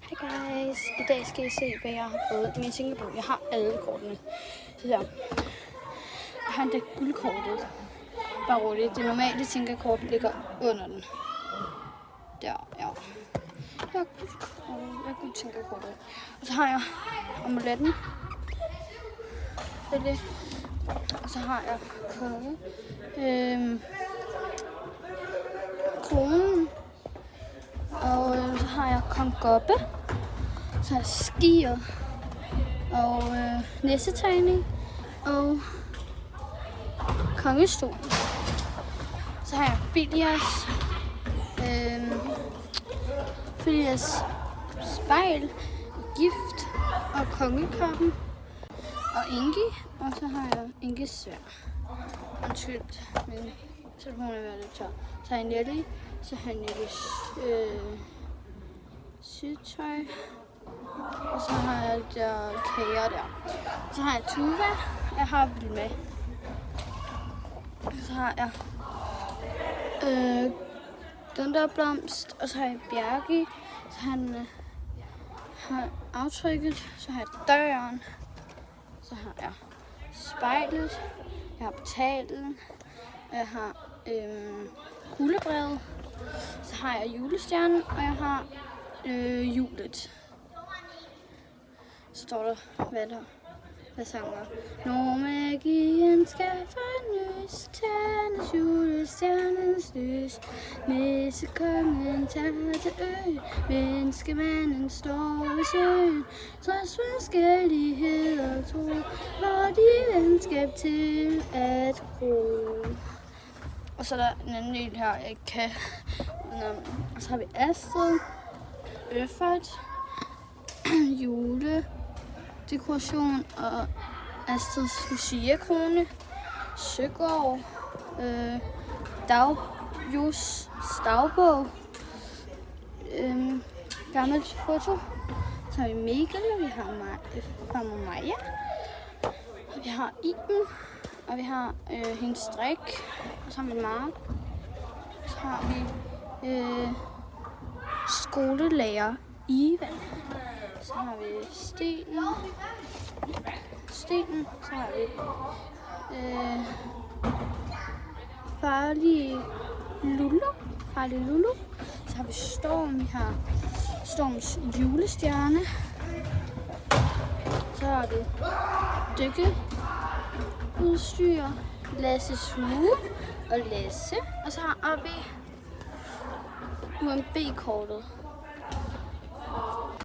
Hej guys, i dag skal I se, hvad jeg har fået i min tænkebog. Jeg har alle kortene. Så der. Jeg har endda guldkortet. Bare roligt. Det normale tænkerkort ligger under den. Der, ja. Jeg har guldkortet. Jeg har guldtænkerkortet. Og så har jeg amuletten. Og så har jeg konge. Kronen. Og så har jeg kong Gobbe. Så har jeg skier. Og næsetegning. Og kongestol. Så har jeg Filias spejl, gift og kongekappen og Ingi. Og så har jeg Ingis sværd. Undskyld, min telefon er ved at lidt tør. Så har jeg Nelly. Så har jeg Nellys sydtøj. Og så har jeg der kager der. Så har jeg Tuva. Jeg har vildt med. Så har jeg den der blomst. Og så har jeg Bjergi. Så han har aftrykket. Så har jeg døren. Så har jeg spejlet. Jeg har portalen. Jeg har kuglebrevet. Så har jeg julestjernen. Og jeg har hjulet. Så står der, hvad sanger? Når magien skal fornyes, tændes julestjernens lys. Messekongen tager til ø, menneskemanden står ved søen. Trods forskelligheder tro, hvor de venskab til at gro. Og så er der en anden del her, jeg ikke kan. Og så har vi Astrid, Øffert, juledekoration og Astrids Lucia-krone, Søgaard, Dagjos dagbog, gammelt foto. Så har vi Mikkel, og vi har Maja, og vi har Iben, og vi har hendes strik, og så har vi Mark, så har vi skolelærer Ivan. Så har vi Stenen, så har vi farlig Lulu, så har vi Storm, vi har Storms julestjerne, så har vi dykkeudstyr, Lasses hue og Lasse, og så har vi UMB-kortet.